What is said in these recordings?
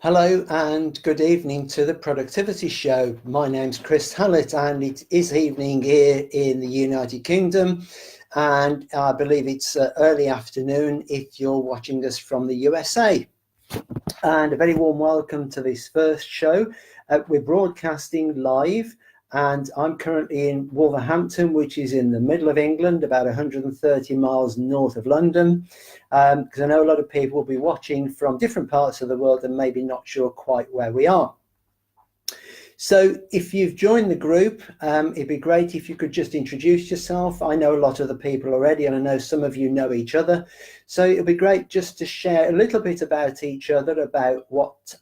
Hello and good evening to the Productivity Show. My name's Chris Hallett and it is evening here in the United Kingdom, and I believe it's early afternoon if you're watching us from the USA. And a very warm welcome to this first show. We're broadcasting live, and I'm currently in Wolverhampton, which is in the middle of England, about 130 miles north of London, because I know a lot of people will be watching from different parts of the world and maybe not sure quite where we are. So if you've joined the group, it'd be great if you could just introduce yourself. I know a lot of the people already, and I know some of you know each other. So it'd be great just to share a little bit about each other, about what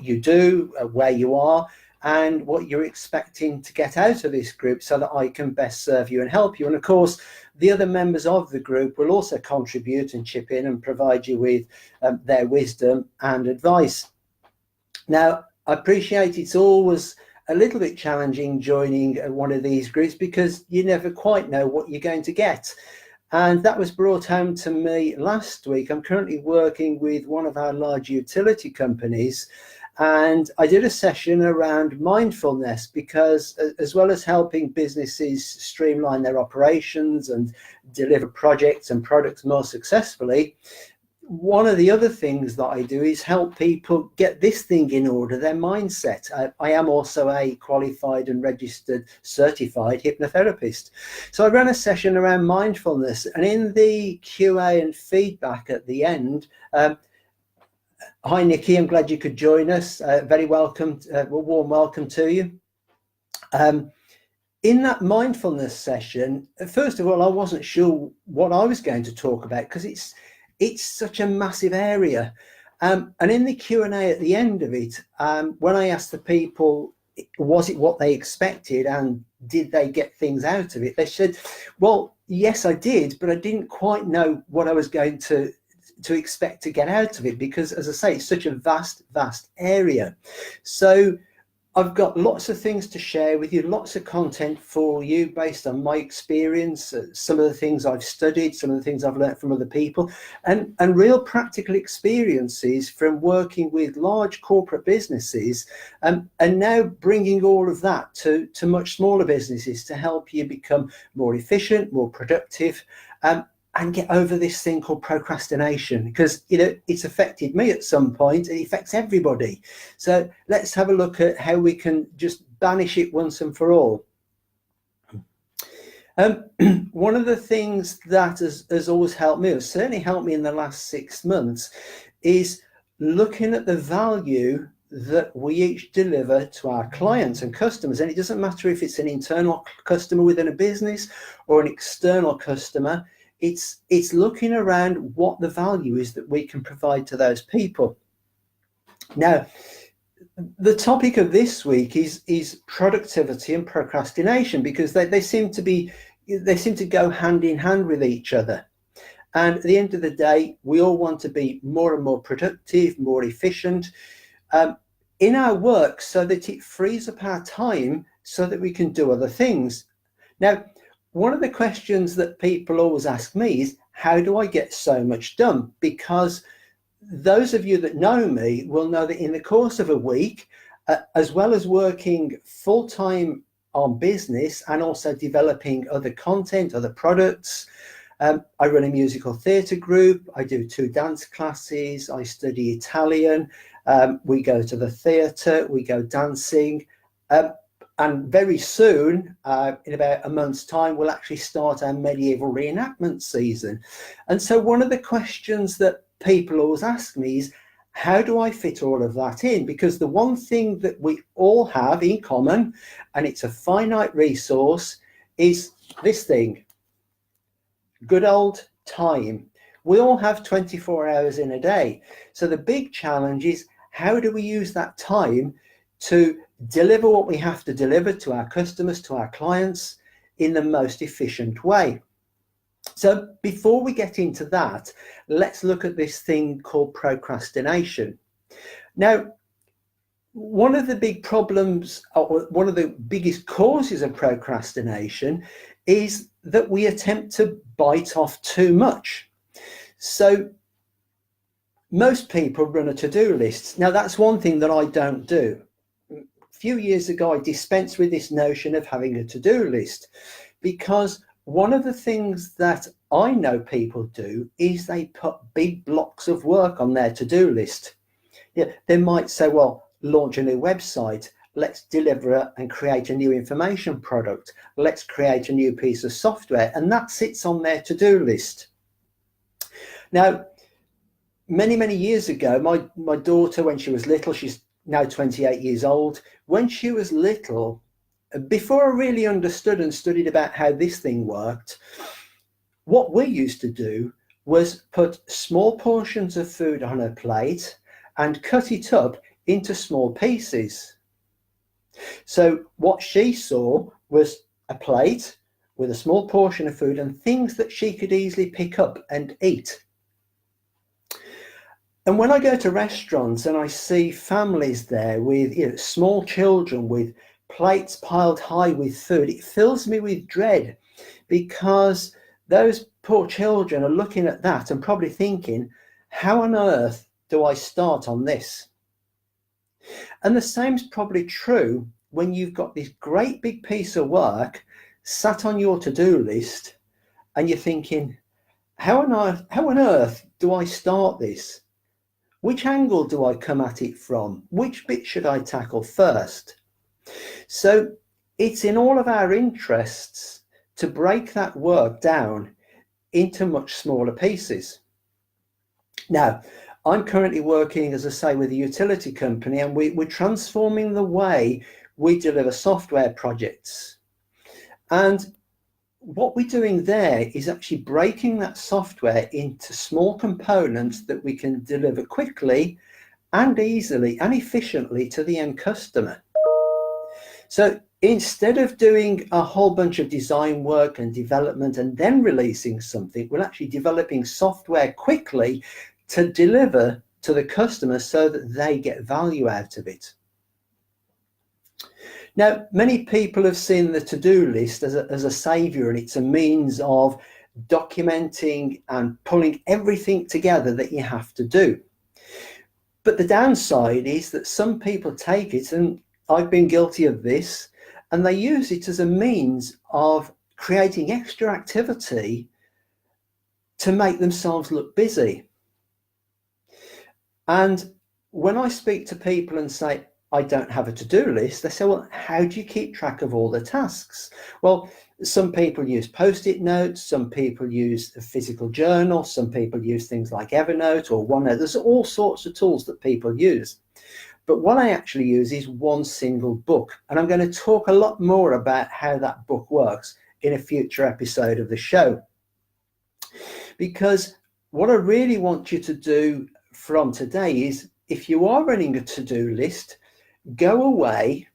you do, where you are, and what you're expecting to get out of this group so that I can best serve you and help you. And of course, the other members of the group will also contribute and chip in and provide you with their wisdom and advice. Now, I appreciate it's always a little bit challenging joining one of these groups because you never quite know what you're going to get. And that was brought home to me last week. I'm currently working with one of our large utility companies, and I did a session around mindfulness because, as well as helping businesses streamline their operations and deliver projects and products more successfully, one of the other things that I do is help people get this thing in order, their mindset. I am also a qualified and registered certified hypnotherapist. So I ran a session around mindfulness, and in the QA and feedback at the end, hi Nikki, I'm glad you could join us. Very welcome, warm welcome to you. In that mindfulness session, first of all, I wasn't sure what I was going to talk about because it's such a massive area. And in the Q&A at the end of it, when I asked the people, was it what they expected and did they get things out of it? They said, well, yes, I did, but I didn't quite know what I was going to expect to get out of it because, as I say, it's such a vast area. So I've got lots of things to share with you, lots of content for you based on my experience, some of the things I've studied, some of the things I've learned from other people, and real practical experiences from working with large corporate businesses, and now bringing all of that to much smaller businesses to help you become more efficient, more productive, and get over this thing called procrastination, because it's affected me at some point. It affects everybody. So let's have a look at how we can just banish it once and for all. One of the things that has always helped me, has certainly helped me in the last 6 months, is looking at the value that we each deliver to our clients and customers. And it doesn't matter if it's an internal customer within a business or an external customer. It's looking around what the value is that we can provide to those people. Now, the topic of this week is productivity and procrastination, because they seem to go hand in hand with each other. And at the end of the day, we all want to be more and more productive, more efficient in our work, so that it frees up our time so that we can do other things. Now, one of the questions that people always ask me is, how do I get so much done? Because those of you that know me will know that in the course of a week, as well as working full-time on business and also developing other content, other products, I run a musical theatre group, I do 2 dance classes, I study Italian, we go to the theatre, we go dancing, and very soon, in about a month's time, we'll actually start our medieval reenactment season. And so one of the questions that people always ask me is, how do I fit all of that in? Because the one thing that we all have in common, and it's a finite resource, is this thing, good old time. We all have 24 hours in a day. So the big challenge is, how do we use that time to deliver what we have to deliver to our customers, to our clients, in the most efficient way? So before we get into that, let's look at this thing called procrastination. Now, one of the big problems, or one of the biggest causes of procrastination, is that we attempt to bite off too much. So Most people run a to-do list. Now, that's one thing that I don't do. A few years ago, I dispensed with this notion of having a to-do list, because one of the things that I know people do is they put big blocks of work on their to-do list. Yeah, they might say, well, launch a new website, let's deliver and create a new information product, let's create a new piece of software, and that sits on their to-do list. Now, many years ago, my daughter, when she was little, she's now 28 years old, when she was little, before I really understood and studied about how this thing worked, what we used to do was put small portions of food on her plate and cut it up into small pieces. So what she saw was a plate with a small portion of food and things that she could easily pick up and eat. And when I go to restaurants and I see families there with small children with plates piled high with food, it fills me with dread, because those poor children are looking at that and probably thinking, how on earth do I start on this? And the same's probably true when you've got this great big piece of work sat on your to-do list and you're thinking, how on earth do I start this? Which angle do I come at it from? Which bit should I tackle first? So it's in all of our interests to break that work down into much smaller pieces. Now, I'm currently working, as I say, with a utility company, and we're transforming the way we deliver software projects. And what we're doing there is actually breaking that software into small components that we can deliver quickly and easily and efficiently to the end customer. So instead of doing a whole bunch of design work and development and then releasing something, we're actually developing software quickly to deliver to the customer so that they get value out of it. Now, many people have seen the to-do list as a savior, and it's a means of documenting and pulling everything together that you have to do. But the downside is that some people take it, and I've been guilty of this, and they use it as a means of creating extra activity to make themselves look busy. And when I speak to people and say, I don't have a to-do list, they say, well, how do you keep track of all the tasks? Well, some people use post-it notes, some people use a physical journal, some people use things like Evernote or OneNote. There's all sorts of tools that people use. But what I actually use is one single book. And I'm going to talk a lot more about how that book works in a future episode of the show. Because what I really want you to do from today is, if you are running a to-do list, go away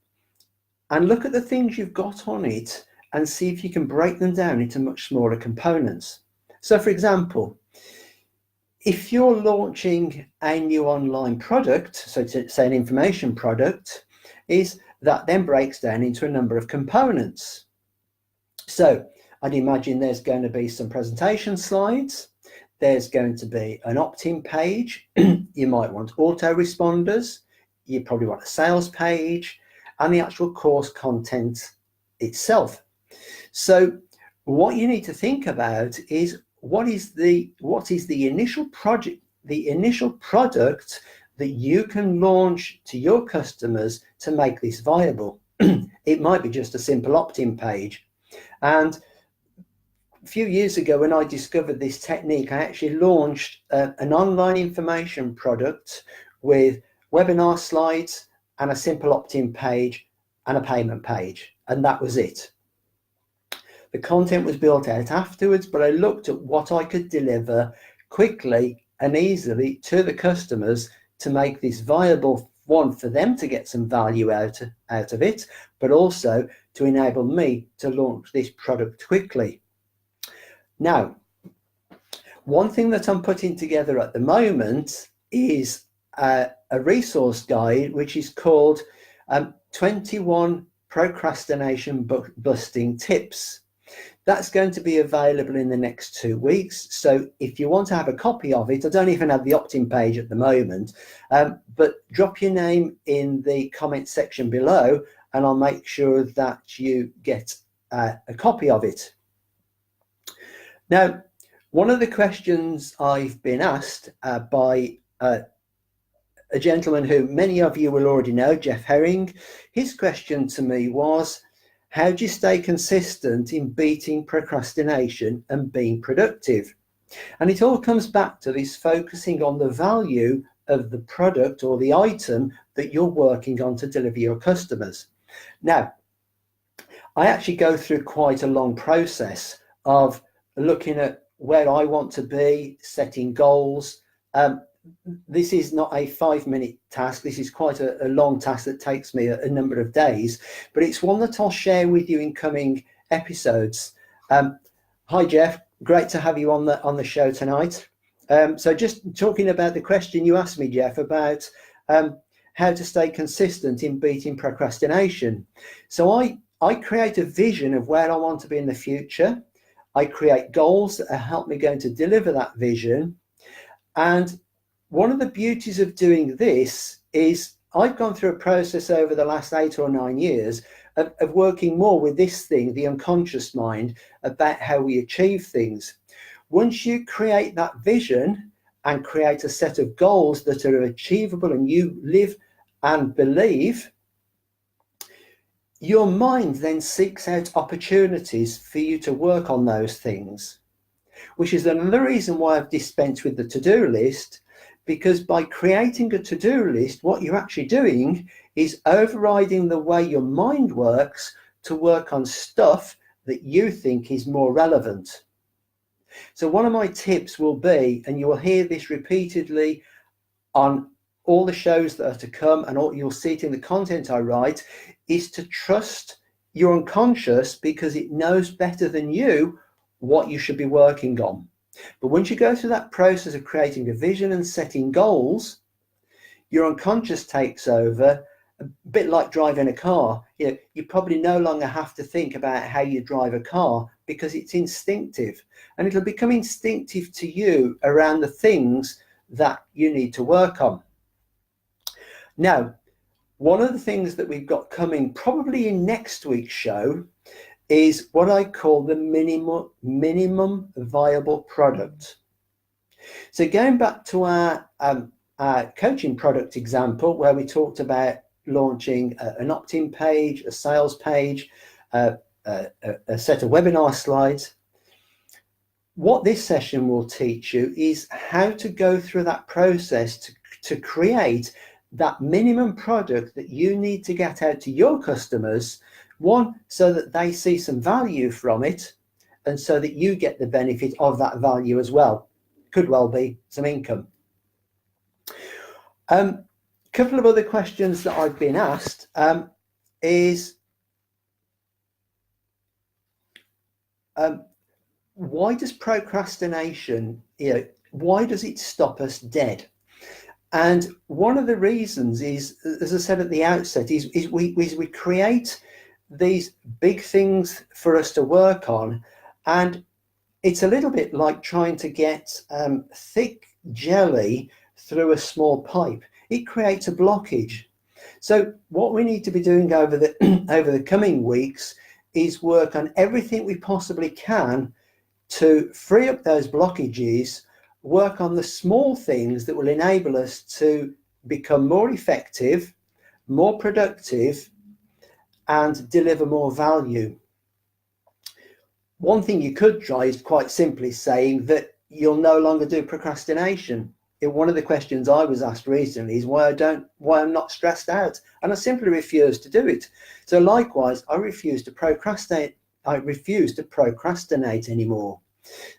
and look at the things you've got on it and see if you can break them down into much smaller components. So, for example, if you're launching a new online product, so to say an information product, is that then breaks down into a number of components. So I'd imagine there's going to be some presentation slides, there's going to be an opt-in page, you might want autoresponders, you probably want a sales page, and the actual course content itself. So what you need to think about is, what is the initial project, the initial product that you can launch to your customers to make this viable. It might be just a simple opt-in page. And a few years ago, when I discovered this technique, I actually launched an online information product with webinar slides and a simple opt-in page and a payment page, and that was it. The content was built out afterwards, but I looked at what I could deliver quickly and easily to the customers to make this viable, one, for them to get some value out of it, but also to enable me to launch this product quickly. Now, one thing that I'm putting together at the moment is a resource guide, which is called 21 Procrastination Busting Tips. That's going to be available in the next 2 weeks. So if you want to have a copy of it, I don't even have the opt-in page at the moment, but drop your name in the comment section below and I'll make sure that you get a copy of it. Now, one of the questions I've been asked by a gentleman who many of you will already know, Jeff Herring, his question to me was, how do you stay consistent in beating procrastination and being productive? And it all comes back to this focusing on the value of the product or the item that you're working on to deliver your customers. Now, I actually go through quite a long process of looking at where I want to be, setting goals. This is not a 5-minute task. This is quite a long task that takes me a number of days, but it's one that I'll share with you in coming episodes. Hi, Jeff. Great to have you on the show tonight. So just talking about the question you asked me, Jeff, about how to stay consistent in beating procrastination. So I create a vision of where I want to be in the future. I create goals that help me going to deliver that vision. And one of the beauties of doing this is I've gone through a process over the last 8 or 9 years of working more with this thing, the unconscious mind, about how we achieve things. Once you create that vision and create a set of goals that are achievable and you live and believe, your mind then seeks out opportunities for you to work on those things, which is another reason why I've dispensed with the to-do list, because by creating a to-do list, what you're actually doing is overriding the way your mind works to work on stuff that you think is more relevant. So one of my tips will be, and you will hear this repeatedly on all the shows that are to come, and you'll see it in the content I write, is to trust your unconscious, because it knows better than you what you should be working on. But once you go through that process of creating a vision and setting goals, your unconscious takes over, a bit like driving a car. You probably no longer have to think about how you drive a car because it's instinctive, and it'll become instinctive to you around the things that you need to work on. Now, one of the things that we've got coming probably in next week's show is what I call the minimum viable product. So going back to our coaching product example, where we talked about launching an opt-in page, a sales page, a set of webinar slides, what this session will teach you is how to go through that process to create that minimum product that you need to get out to your customers. One, so that they see some value from it, and so that you get the benefit of that value as well. Could well be some income. A couple of other questions that I've been asked is why does procrastination, why does it stop us dead? And one of the reasons is, as I said at the outset, is we create these big things for us to work on, and it's a little bit like trying to get thick jelly through a small pipe. It creates a blockage. So what we need to be doing over the coming weeks is work on everything we possibly can to free up those blockages, work on the small things that will enable us to become more effective, more productive, and deliver more value. One thing you could try is quite simply saying that you'll no longer do procrastination. One of the questions I was asked recently is why I'm not stressed out, and I simply refuse to do it. So likewise, I refuse to procrastinate anymore.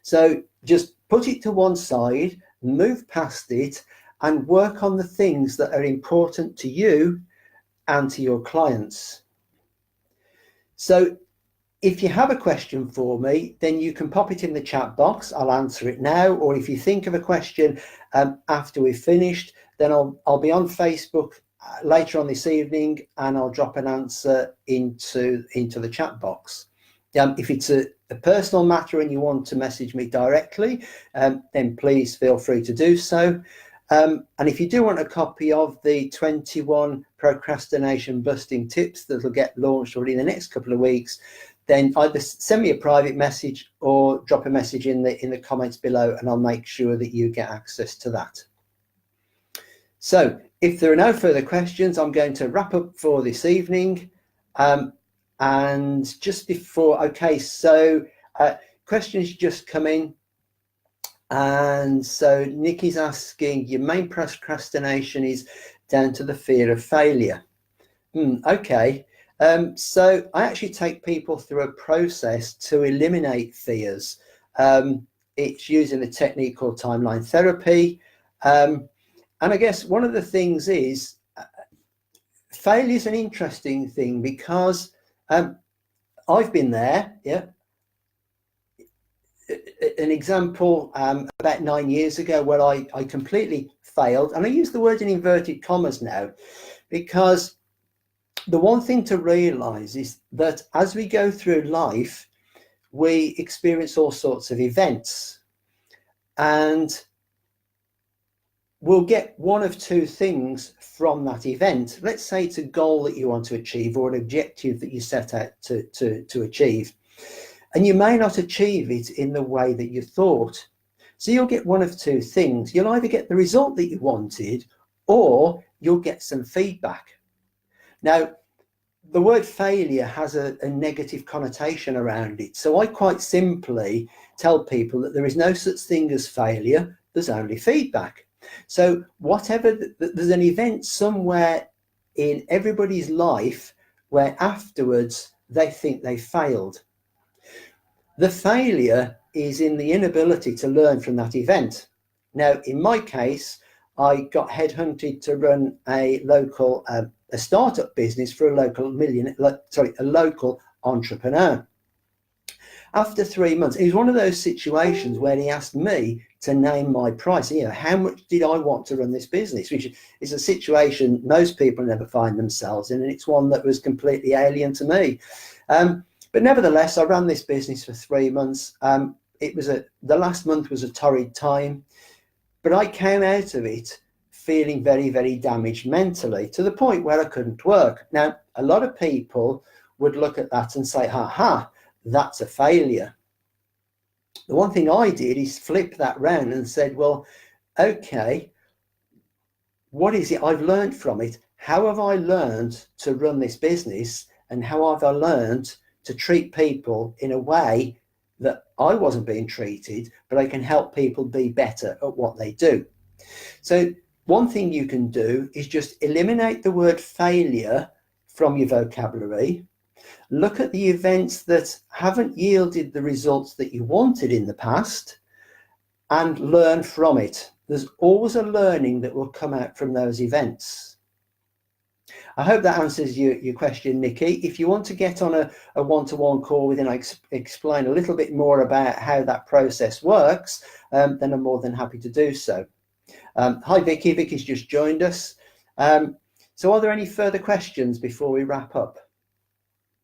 So just put it to one side, move past it, and work on the things that are important to you and to your clients. So if you have a question for me, then you can pop it in the chat box. I'll answer it now. Or if you think of a question after we've finished, then I'll be on Facebook later on this evening, and I'll drop an answer into the chat box. If it's a personal matter and you want to message me directly, then please feel free to do so. And if you do want a copy of the 21 procrastination busting tips that will get launched already in the next couple of weeks, then either send me a private message or drop a message in the comments below, and I'll make sure that you get access to that. So if there are no further questions, I'm going to wrap up for this evening. And just before, okay, so questions just come in. And so Nikki's asking, your main procrastination is down to the fear of failure. Okay. So I actually take people through a process to eliminate fears. It's using a technique called timeline therapy. And I guess one of the things is failure is an interesting thing because I've been there. Yeah. An example about 9 years ago where I completely failed, and I use the word in inverted commas now, because the one thing to realize is that as we go through life, we experience all sorts of events, and we'll get one of two things from that event. Let's say it's a goal that you want to achieve or an objective that you set out to achieve. And you may not achieve it in the way that you thought. So you'll get one of two things. You'll either get the result that you wanted, or you'll get some feedback. Now, the word failure has a negative connotation around it. So I quite simply tell people that there is no such thing as failure. There's only feedback. So whatever, there's an event somewhere in everybody's life where afterwards they think they failed. The failure is in the inability to learn from that event. Now, in my case, I got headhunted to run a local, a startup business for a local entrepreneur. After 3 months, it was one of those situations where he asked me to name my price. You know, how much did I want to run this business? Which is a situation most people never find themselves in, and it's one that was completely alien to me. But nevertheless, I ran this business for 3 months. The last month was a torrid time, but I came out of it feeling very, very damaged mentally, to the point where I couldn't work. Now, a lot of people would look at that and say, ha, that's a failure. The one thing I did is flip that round and said, well, okay, what is it I've learned from it? How have I learned to run this business? And how have I learned to treat people in a way that I wasn't being treated, but I can help people be better at what they do? So one thing you can do is just eliminate the word failure from your vocabulary. Look at the events that haven't yielded the results that you wanted in the past and learn from it. There's always a learning that will come out from those events. I hope that answers your question, Nikki. If you want to get on a one-to-one call with, and I explain a little bit more about how that process works, then I'm more than happy to do so. Hi, Vicky. Vicky's just joined us. So are there any further questions before we wrap up?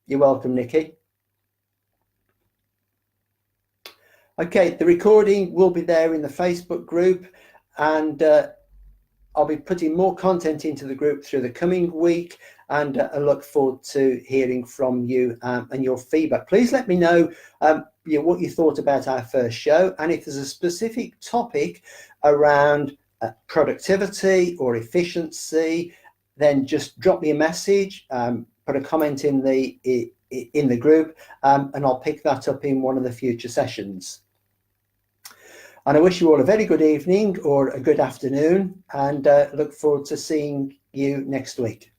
You're welcome, Nikki. Okay, the recording will be there in the Facebook group, and I'll be putting more content into the group through the coming week, and I look forward to hearing from you and your feedback. Please let me know, what you thought about our first show, and if there's a specific topic around productivity or efficiency, then just drop me a message, put a comment in the group, and I'll pick that up in one of the future sessions. And I wish you all a very good evening or a good afternoon, and look forward to seeing you next week.